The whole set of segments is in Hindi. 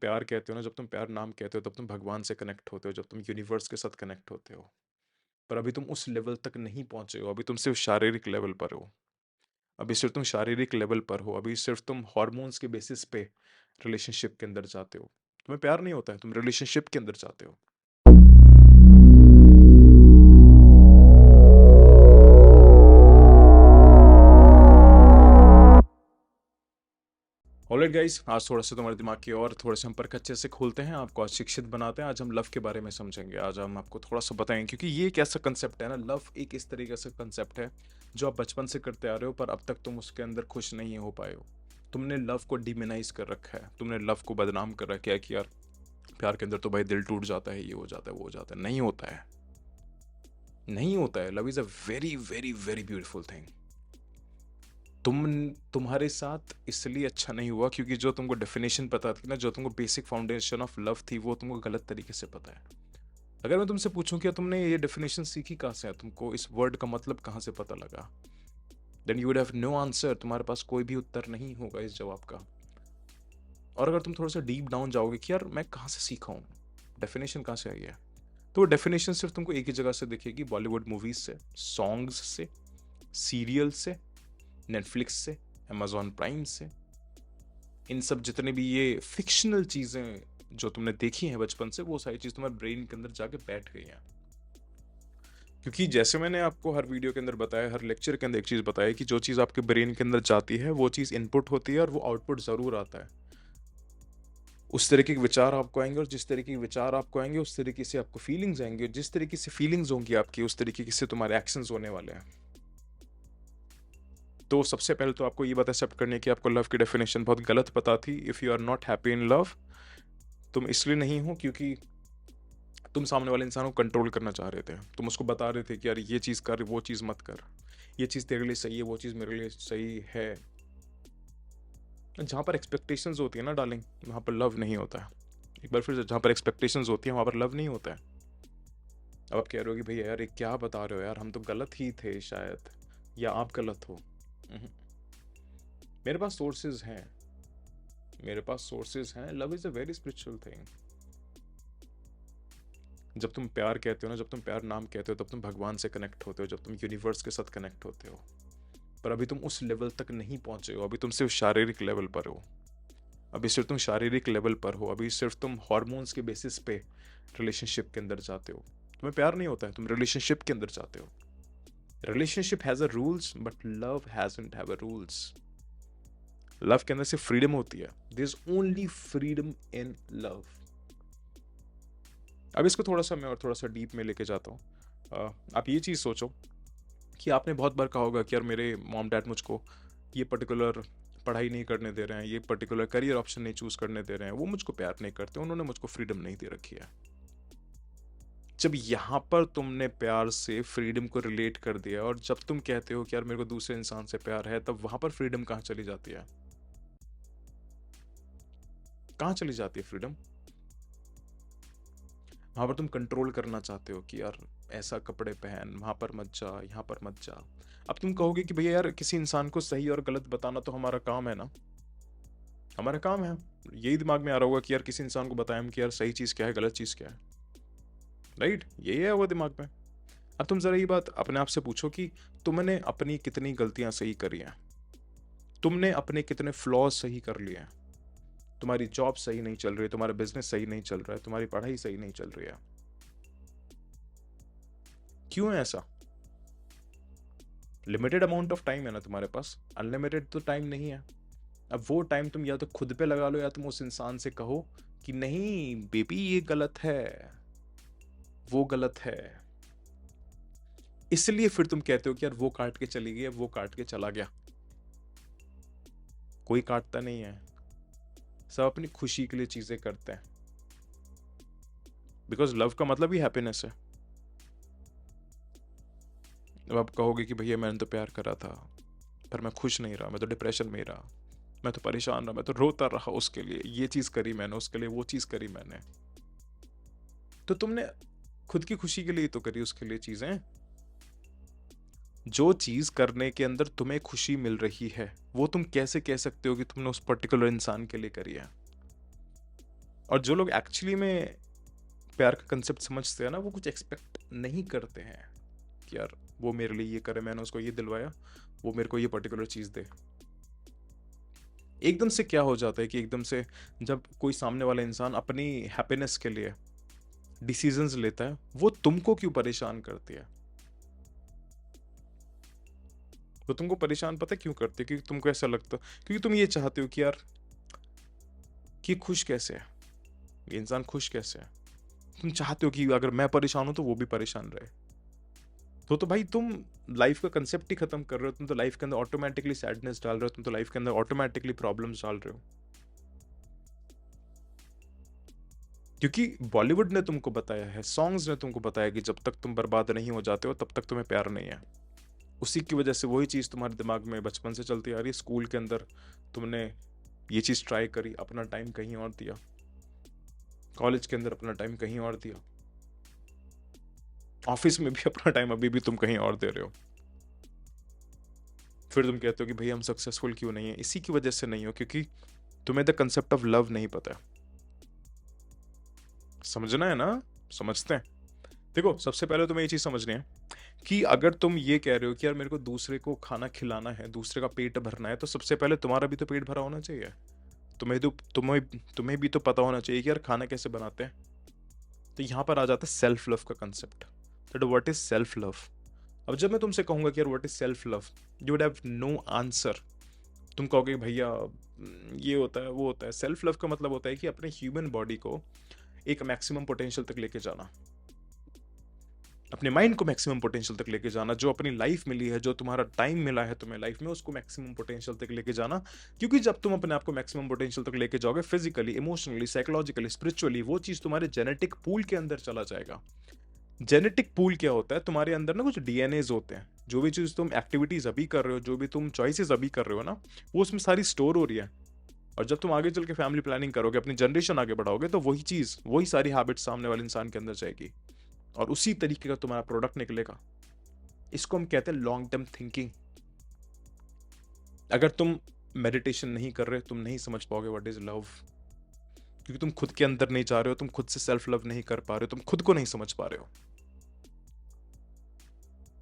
प्यार कहते हो ना, जब तुम प्यार नाम कहते हो तब तुम भगवान से कनेक्ट होते हो, जब तुम यूनिवर्स के साथ कनेक्ट होते हो। पर अभी तुम उस लेवल तक नहीं पहुंचे हो, अभी तुम सिर्फ शारीरिक लेवल पर हो। अभी सिर्फ तुम शारीरिक लेवल पर हो, अभी सिर्फ तुम हॉर्मोन्स के बेसिस पे रिलेशनशिप के अंदर जाते हो। तुम्हें प्यार नहीं होता है, तुम रिलेशनशिप के अंदर जाते हो। ऑलराइट गाइस, आज थोड़ा सा तुम्हारे दिमाग की और थोड़े से हम परखच अच्छे से खोलते हैं, आपको आज शिक्षित बनाते हैं। आज हम लव के बारे में समझेंगे, आज हम आपको थोड़ा सा बताएंगे, क्योंकि ये एक ऐसा कंसेप्ट है ना, लव एक इस तरीके से कंसेप्ट है जो आप बचपन से करते आ रहे हो, पर अब तक तुम उसके अंदर खुश नहीं हो पाए हो। तुमने लव को डिमोनाइज कर रखा है, तुमने लव को बदनाम कर रखा है कि यार प्यार के अंदर तो भाई दिल टूट जाता है, ये हो जाता है, वो हो जाता है। नहीं होता है, नहीं होता है। Love is a very very very beautiful thing. तुम्हारे साथ इसलिए अच्छा नहीं हुआ क्योंकि जो तुमको डेफिनेशन पता थी ना, जो तुमको बेसिक फाउंडेशन ऑफ लव थी, वो तुमको गलत तरीके से पता है। अगर मैं तुमसे पूछूं कि तुमने ये डेफिनेशन सीखी कहाँ से है, तुमको इस वर्ड का मतलब कहाँ से पता लगा, then you would have no answer. तुम्हारे पास कोई भी उत्तर नहीं होगा इस जवाब का। और अगर तुम थोड़ा सा डीप डाउन जाओगे कि यार मैं कहाँ से सीखा हूँ, डेफिनेशन कहाँ से आई है, तो वो डेफिनेशन सिर्फ तुमको एक ही जगह से दिखेगी, बॉलीवुड मूवीज से, सॉन्ग्स से, सीरियल से, नेटफ्लिक्स से, अमेजॉन प्राइम से। इन सब जितने भी ये फिक्शनल चीज़ें जो तुमने देखी हैं बचपन से, वो सारी चीज़ तुम्हारे ब्रेन के अंदर जाके बैठ गई हैं। क्योंकि जैसे मैंने आपको हर वीडियो के अंदर बताया, हर लेक्चर के अंदर एक चीज़ बताया कि जो चीज़ आपके ब्रेन के अंदर जाती है वो चीज़ इनपुट होती है और वो आउटपुट ज़रूर आता है। उस तरीके के विचार आपको आएंगे और जिस तरीके के विचार आपको आएंगे उस तरीके से आपको फीलिंग्स आएंगे, और जिस तरीके से फीलिंग्स होंगी आपकी उस तरीके से तुम्हारे एक्शंस होने वाले हैं। तो सबसे पहले तो आपको ये बात एक्सेप्ट करनी है कि आपको लव की डेफिनेशन बहुत गलत पता थी। If you are not happy in love, तुम इसलिए नहीं हो क्योंकि तुम सामने वाले इंसान को कंट्रोल करना चाह रहे थे। तुम उसको बता रहे थे कि यार ये चीज़ कर, वो चीज़ मत कर, ये चीज़ तेरे लिए सही है, वो चीज़ मेरे लिए सही है। जहाँ पर एक्सपेक्टेशंस होती है ना डार्लिंग, वहाँ पर लव नहीं होता है। एक बार फिर से, जहाँ पर एक्सपेक्टेशंस होती है वहाँ पर लव नहीं होता है। अब आप कह रहे हो कि भैया यार ये क्या बता रहे हो यार, हम तो गलत ही थे शायद, या आप गलत हो। मेरे पास सोर्सेज हैं, मेरे पास सोर्सेज हैं। Love is a very spiritual thing. जब तुम प्यार कहते हो ना, जब तुम प्यार नाम कहते हो तब तुम भगवान से कनेक्ट होते हो, जब तुम यूनिवर्स के साथ कनेक्ट होते हो। पर अभी तुम उस लेवल तक नहीं पहुंचे हो, अभी तुम सिर्फ शारीरिक लेवल पर हो। अभी सिर्फ तुम शारीरिक लेवल पर हो, अभी सिर्फ तुम हॉर्मोन्स के बेसिस पे रिलेशनशिप के अंदर जाते हो। तुम्हें प्यार नहीं होता है, तुम रिलेशनशिप के अंदर जाते हो। Relationship has a rules but love hasn't have a rules. Love के अंदर सिर्फ फ्रीडम होती है, there is only freedom in love. अब इसको थोड़ा सा मैं और थोड़ा सा डीप में लेके जाता हूँ। आप ये चीज़ सोचो कि आपने बहुत बार कहा होगा कि यार मेरे मॉम डैड मुझको ये पर्टिकुलर पढ़ाई नहीं करने दे रहे हैं, ये पर्टिकुलर करियर ऑप्शन नहीं चूज करने दे रहे हैं, वो मुझको प्यार नहीं करते, उन्होंने मुझको फ्रीडम नहीं दे रखी है। जब यहाँ पर तुमने प्यार से फ्रीडम को रिलेट कर दिया और जब तुम कहते हो कि यार मेरे को दूसरे इंसान से प्यार है, तब वहां पर फ्रीडम कहाँ चली जाती है? कहाँ चली जाती है फ्रीडम? वहां पर तुम कंट्रोल करना चाहते हो कि यार ऐसा कपड़े पहन, वहां पर मत जा, यहाँ पर मत जा। अब तुम कहोगे कि भैया यार किसी इंसान को सही और गलत बताना तो हमारा काम है ना, हमारा काम है। यही दिमाग में आ रहा होगा कि यार किसी इंसान को बताएं कि यार सही चीज़ क्या है, गलत चीज़ क्या है। राइट, यही है वो दिमाग में। अब तुम जरा ये बात अपने आप से पूछो कि तुमने अपनी कितनी गलतियां सही करी हैं, तुमने अपने कितने फ्लॉज सही कर लिए हैं। तुम्हारी जॉब सही नहीं चल रही है, तुम्हारा बिजनेस सही नहीं चल रहा है, तुम्हारी पढ़ाई सही नहीं चल रही है। क्यों है ऐसा? लिमिटेड अमाउंट ऑफ टाइम है ना तुम्हारे पास, अनलिमिटेड तो टाइम नहीं है। अब वो टाइम तुम या तो खुद पे लगा लो या तुम उस इंसान से कहो कि नहीं बेबी ये गलत है, वो गलत है। इसलिए फिर तुम कहते हो कि यार वो काट के चली गई, वो काट के चला गया। कोई काटता नहीं है, सब अपनी खुशी के लिए चीजें करते हैं, बिकॉज लव का मतलब ही हैप्पीनेस है। अब आप कहोगे कि भैया मैंने तो प्यार करा था पर मैं खुश नहीं रहा, मैं तो डिप्रेशन में रहा, मैं तो परेशान रहा, मैं तो रोता रहा उसके लिए, ये चीज करी मैंने उसके लिए, वो चीज करी मैंने। तो तुमने खुद की खुशी के लिए तो करी उसके लिए चीजें। जो चीज करने के अंदर तुम्हें खुशी मिल रही है वो तुम कैसे कह सकते हो कि तुमने उस पर्टिकुलर इंसान के लिए करी है? और जो लोग एक्चुअली में प्यार का कंसेप्ट समझते हैं ना, वो कुछ एक्सपेक्ट नहीं करते हैं कि यार वो मेरे लिए ये करे, मैंने उसको ये दिलवाया, वो मेरे को ये पर्टिकुलर चीज़ दे। एकदम से क्या हो जाता है कि एकदम से जब कोई सामने वाला इंसान अपनी हैप्पीनेस के लिए डिसीजंस लेता है, वो तुमको क्यों परेशान करती है? वो तुमको परेशान पता है क्यों करती है? क्योंकि तुमको ऐसा लगता है, क्योंकि तुम ये चाहते हो कि यार कि खुश कैसे है, ये इंसान खुश कैसे है। तुम चाहते हो कि अगर मैं परेशान हूं तो वो भी परेशान रहे। तो भाई तुम लाइफ का कंसेप्ट ही खत्म कर रहे हो। तुम तो लाइफ के अंदर ऑटोमेटिकली सैडनेस डाल रहे हो, तुम तो लाइफ के अंदर ऑटोमेटिकली प्रॉब्लम्स डाल रहे हो। क्योंकि बॉलीवुड ने तुमको बताया है, सॉन्ग्स ने तुमको बताया कि जब तक तुम बर्बाद नहीं हो जाते हो तब तक तुम्हें प्यार नहीं है। उसी की वजह से वही चीज़ तुम्हारे दिमाग में बचपन से चलती आ रही है। स्कूल के अंदर तुमने ये चीज़ ट्राई करी, अपना टाइम कहीं और दिया। कॉलेज के अंदर अपना टाइम कहीं और दिया। ऑफिस में भी अपना टाइम अभी भी तुम कहीं और दे रहे हो। फिर तुम कहते हो कि भाई हम सक्सेसफुल क्यों नहीं है? इसी की वजह से नहीं हो क्योंकि तुम्हें द कंसेप्ट ऑफ लव नहीं पता है। समझना है ना? समझते हैं। देखो, सबसे पहले तुम्हें ये चीज़ समझनी है कि अगर तुम ये कह रहे हो कि यार मेरे को दूसरे को खाना खिलाना है, दूसरे का पेट भरना है, तो सबसे पहले तुम्हारा भी तो पेट भरा होना चाहिए। तुम्हें भी तो पता होना चाहिए कि यार खाना कैसे बनाते हैं। तो यहाँ पर आ जाता है सेल्फ लव का concept, that what is self love. अब जब मैं तुमसे कहूंगा कि यार what is self love, you would have no answer. तुम कहोगे भैया ये होता है वो होता है। सेल्फ लव का मतलब होता है कि अपने ह्यूमन बॉडी को एक मैक्सिमम पोटेंशियल तक लेके जाना, अपने माइंड को मैक्सिमम पोटेंशियल तक लेके जाना। जो अपनी लाइफ मिली है, जो तुम्हारा टाइम मिला है तुम्हें लाइफ में, उसको मैक्सिमम पोटेंशियल तक लेके जाना। क्योंकि जब तुम अपने आप को मैक्सिमम पोटेंशियल तक लेके जाओगे, फिजिकली, इमोशनली, साइकोलॉजिकली, स्पिरिचुअली, वो चीज तुम्हारे जेनेटिक पूल के अंदर चला जाएगा। जेनेटिक पूल क्या होता है? तुम्हारे अंदर ना कुछ डीएनएज होते हैं। जो भी चीज तुम एक्टिविटीज अभी कर रहे हो, जो भी तुम चॉइसेस अभी कर रहे हो ना, वो उसमें सारी स्टोर हो रही है। और जब तुम आगे चल के फैमिली प्लानिंग करोगे, अपनी जनरेशन आगे बढ़ाओगे, तो वही चीज, वही सारी हैबिट्स सामने वाले इंसान के अंदर जाएगी और उसी तरीके का तुम्हारा प्रोडक्ट निकलेगा। इसको हम कहते हैं लॉन्ग टर्म थिंकिंग। अगर तुम मेडिटेशन नहीं कर रहे, तुम नहीं समझ पाओगे व्हाट इज लव। क्योंकि तुम खुद के अंदर नहीं जा रहे हो, तुम खुद से सेल्फ लव नहीं कर पा रहे हो, तुम खुद को नहीं समझ पा रहे हो।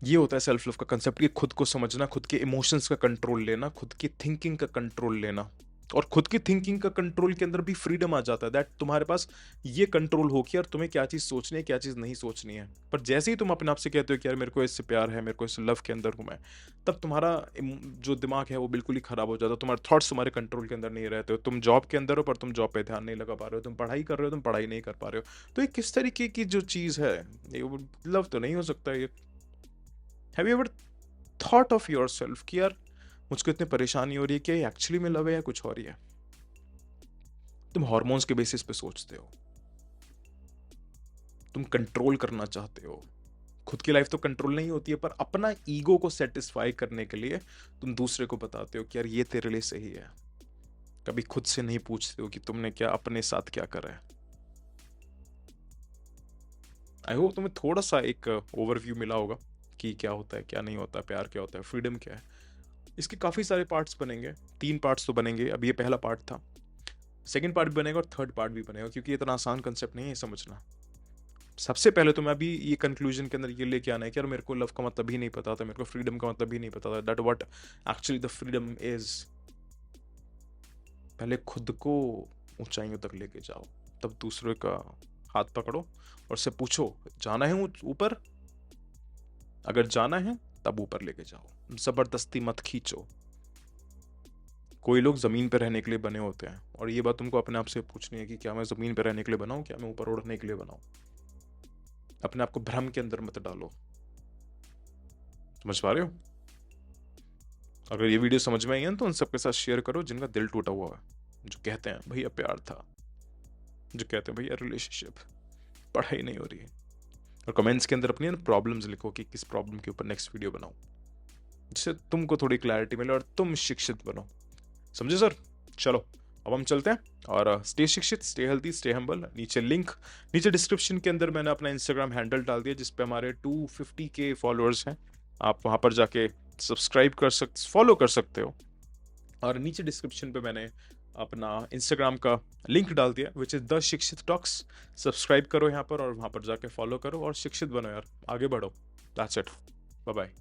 ये होता है सेल्फ लव का कंसेप्ट, कि खुद को समझना, खुद के इमोशंस का कंट्रोल लेना, खुद की थिंकिंग का कंट्रोल लेना। और खुद की थिंकिंग का कंट्रोल के अंदर भी फ्रीडम आ जाता है, दैट तुम्हारे पास ये कंट्रोल हो कि यार तुम्हें क्या चीज़ सोचनी है, क्या चीज़ नहीं सोचनी है। पर जैसे ही तुम अपने आप से कहते हो कि यार मेरे को इससे प्यार है, मेरे को इस लव के अंदर हूं मैं, तब तुम्हारा जो दिमाग है वो बिल्कुल ही खराब हो जाता है। तुम्हारे थॉट्स तुम्हारे कंट्रोल के अंदर नहीं रहते हो। तुम जॉब के अंदर हो पर तुम जॉब पे ध्यान नहीं लगा पा रहे हो। तुम पढ़ाई कर रहे हो, तुम पढ़ाई नहीं कर पा रहे हो। तो ये किस तरीके की जो चीज़ है, ये लव तो नहीं हो सकता ये। Have you ever thought of your self कि यार मुझको इतनी परेशानी हो रही है, कि एक्चुअली में लव है या कुछ और ही है? तुम हॉर्मोन्स के बेसिस पे सोचते हो, तुम कंट्रोल करना चाहते हो। खुद की लाइफ तो कंट्रोल नहीं होती है, पर अपना ईगो को सेटिस्फाई करने के लिए तुम दूसरे को बताते हो कि यार ये तेरे लिए सही है। कभी खुद से नहीं पूछते हो कि तुमने क्या अपने साथ क्या करा है। आई होप तुम्हें थोड़ा सा एक ओवरव्यू मिला होगा कि क्या होता है, क्या नहीं होता, प्यार क्या होता है, फ्रीडम क्या है। इसके काफ़ी सारे पार्ट्स बनेंगे, 3 पार्ट्स तो बनेंगे। अब ये पहला पार्ट था, सेकंड पार्ट भी बनेगा और थर्ड पार्ट भी बनेगा, क्योंकि इतना आसान कंसेप्ट नहीं है समझना। सबसे पहले तो मैं अभी ये कंक्लूजन के अंदर ये लेके आना है कि यार मेरे को लव का मतलब ही नहीं पता था, मेरे को फ्रीडम का मतलब ही नहीं पता था, that what actually the freedom is. पहले खुद को ऊंचाइयों तक लेके जाओ, तब दूसरे का हाथ पकड़ो और उससे पूछो जाना है ऊपर। अगर जाना है तब ऊपर लेके जाओ, जबरदस्ती मत खींचो। कोई लोग जमीन पर रहने के लिए बने होते हैं, और ये बात तुमको अपने आप से पूछनी है कि क्या मैं जमीन पर रहने के लिए बनाऊं, क्या मैं ऊपर उड़ने के लिए बनाऊं। अपने आप को भ्रम के अंदर मत डालो। समझ पा रहे हो? अगर ये वीडियो समझ में आई है तो उन सबके साथ शेयर करो जिनका दिल टूटा हुआ है, जो कहते हैं भैया प्यार था, जो कहते हैं भैया रिलेशनशिप, पढ़ाई नहीं हो रही है। और कमेंट्स के अंदर अपनी प्रॉब्लम्स लिखो कि किस प्रॉब्लम के ऊपर नेक्स्ट वीडियो बनाऊं, जिससे तुमको थोड़ी क्लैरिटी मिले और तुम शिक्षित बनो। समझे सर? चलो अब हम चलते हैं, और स्टे शिक्षित, स्टे हेल्थी, स्टे हम्बल। नीचे डिस्क्रिप्शन के अंदर मैंने अपना इंस्टाग्राम हैंडल डाल दिया, जिस पे हमारे 250 के फॉलोअर्स हैं। आप वहाँ पर जाके सब्सक्राइब फॉलो कर सकते हो। और नीचे डिस्क्रिप्शन पे मैंने अपना इंस्टाग्राम का लिंक डाल दिया, विच इज़ द शिक्षित टॉक्स। सब्सक्राइब करो यहाँ पर और वहाँ पर जाके फॉलो करो और शिक्षित बनो यार, आगे बढ़ो। That's it, bye bye.